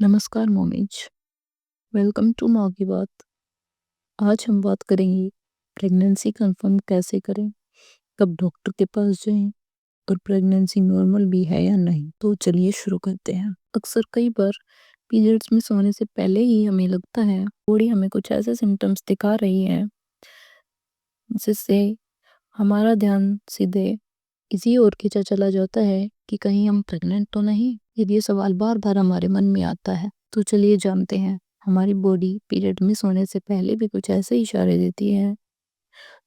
नमस्कार मोमिज, welcome to माँ की बात। आज हम बात करेंगे प्रेगनेंसी कंफर्म कैसे करें, कब डॉक्टर के पास जाएं और प्रेगनेंसी नॉर्मल भी है या नहीं। तो चलिए शुरू करते हैं। अक्सर कई बार पीरियड्स में सोने से पहले ही हमें लगता है बॉडी हमें कुछ ऐसे सिम्टम्स दिखा रही है जिससे हमारा ध्यान सीधे इसी ओर खींचा चला जाता है कि कहीं हम प्रेग्नेंट तो नहीं। ये सवाल बार बार हमारे मन में आता है। तो चलिए जानते हैं, हमारी बॉडी पीरियड में सोने से पहले भी कुछ ऐसे इशारे देती है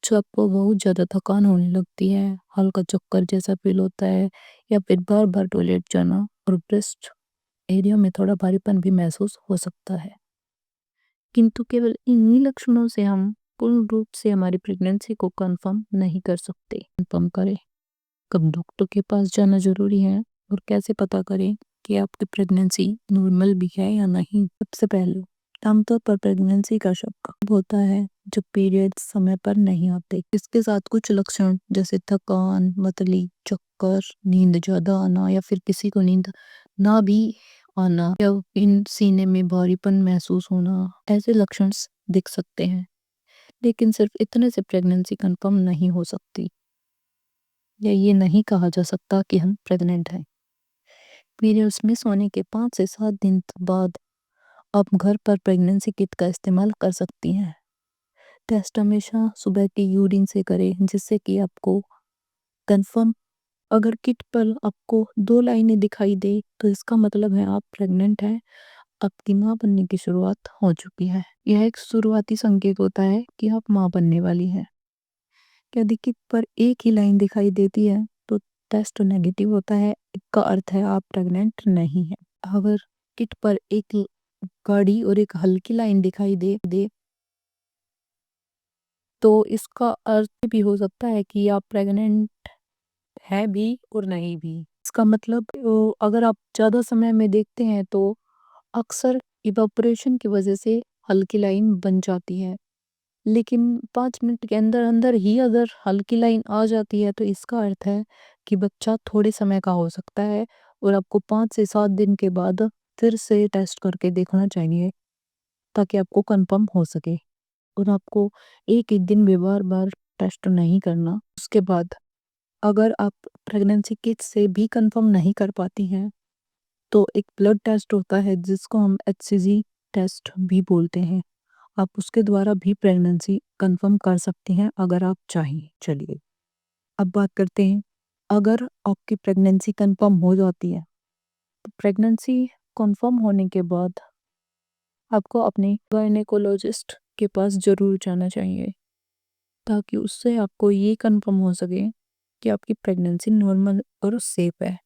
जो आपको बहुत ज़्यादा थकान होने लगती है, हल्का चक्कर जैसा फील होता है या फिर बार बार टॉयलेट जाना और ब्रेस्ट एरिया में थोड़ा भारीपन भी महसूस हो सकता है। किंतु केवल इन्हीं लक्षणों से हम पूर्ण रूप से हमारी प्रेगनेंसी को कंफर्म नहीं कर सकते। कंफर्म करें कब डॉक्टर के पास जाना जरूरी है और कैसे पता करें कि आपकी प्रेगनेंसी नॉर्मल भी है या नहीं। सबसे पहले, आमतौर पर प्रेगनेंसी का शक कब होता है जब पीरियड्स समय पर नहीं आते। इसके साथ कुछ लक्षण जैसे थकान, मतली, चक्कर, नींद ज्यादा आना या फिर किसी को नींद ना भी आना या इन सीने में भारीपन महसूस होना, ऐसे लक्षण दिख सकते हैं। लेकिन सिर्फ इतने से प्रेगनेंसी कंफर्म नहीं हो सकती या ये नहीं कहा जा सकता कि हम प्रेग्नेंट हैं। पीरियड्स में सोने के 5 से 7 दिन बाद आप घर पर प्रेगनेंसी किट का इस्तेमाल कर सकती हैं। टेस्ट हमेशा सुबह की यूरिन से करें जिससे कि आपको कंफर्म, अगर किट पर आपको 2 लाइनें दिखाई दे तो इसका मतलब है आप प्रेग्नेंट हैं, आपकी माँ बनने की शुरुआत हो चुकी है। यह एक शुरुआती संकेत होता है कि आप माँ बनने वाली हैं। यदि किट पर एक ही लाइन दिखाई देती है तो टेस्ट नेगेटिव होता है, इसका अर्थ है आप प्रेग्नेंट नहीं है। अगर किट पर एक गाढ़ी और एक हल्की लाइन दिखाई दे तो इसका अर्थ भी हो सकता है कि आप प्रेग्नेंट है भी और नहीं भी। इसका मतलब अगर आप ज़्यादा समय में देखते हैं तो अक्सर इवापोरेशन की वजह से हल्की लाइन बन जाती है, लेकिन 5 मिनट के अंदर अंदर ही अगर हल्की लाइन आ जाती है तो इसका अर्थ है कि बच्चा थोड़े समय का हो सकता है और आपको 5 से 7 दिन के बाद फिर से टेस्ट करके देखना चाहिए ताकि आपको कंफर्म हो सके। और आपको एक ही दिन में बार बार टेस्ट नहीं करना। उसके बाद अगर आप प्रेगनेंसी किट से भी कंफर्म नहीं कर पाती हैं तो एक ब्लड टेस्ट होता है जिसको हम HCG टेस्ट भी बोलते हैं। आप उसके द्वारा भी प्रेगनेंसी कंफर्म कर सकते हैं अगर आप चाहें। चलिए अब बात करते हैं, अगर आपकी प्रेगनेंसी कंफर्म हो जाती है तो प्रेगनेंसी कंफर्म होने के बाद आपको अपने गायनेकोलॉजिस्ट के पास ज़रूर जाना चाहिए ताकि उससे आपको ये कंफर्म हो सके कि आपकी प्रेगनेंसी नॉर्मल और सेफ है।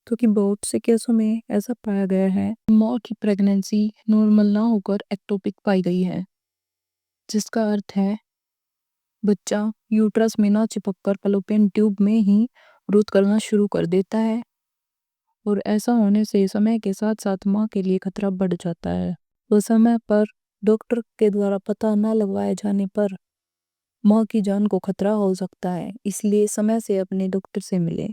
क्योंकि बहुत से केसों में ऐसा पाया गया है माँ की प्रेगनेंसी नॉर्मल ना होकर एक्टोपिक पाई गई है, जिसका अर्थ है बच्चा यूट्रस में ना चिपककर फलोपियन ट्यूब में ही ग्रोथ करना शुरू कर देता है और ऐसा होने से समय के साथ साथ माँ के लिए खतरा बढ़ जाता है। तो समय पर डॉक्टर के द्वारा पता न लगवाए जाने पर माँ की जान को खतरा हो सकता है। इसलिए समय से अपने डॉक्टर से मिलें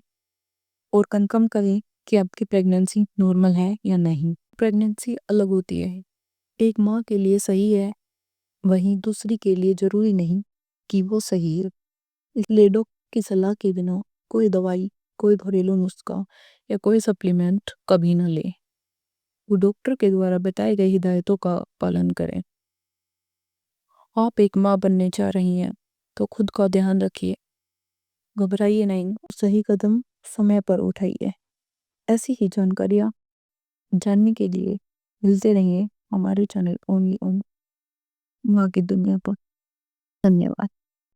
और कंफर्म करें कि आपकी प्रेगनेंसी नॉर्मल है या नहीं। प्रेगनेंसी अलग होती है, एक माँ के लिए सही है वहीं दूसरी के लिए जरूरी नहीं कि वो सही है। इसलिए डॉक्टर की सलाह के बिना कोई दवाई, कोई घरेलू नुस्खा या कोई सप्लीमेंट कभी न लें। वो डॉक्टर के द्वारा बताई गई हिदायतों का पालन करें। आप एक माँ बनने जा रही हैं तो खुद का ध्यान रखिए, घबराइए नहीं, सही कदम समय पर उठाइए। ऐसी ही जानकारियाँ जानने के लिए मिलते रहिए हमारे चैनल ओनली ऑन माँ की दुनिया पर। धन्यवाद।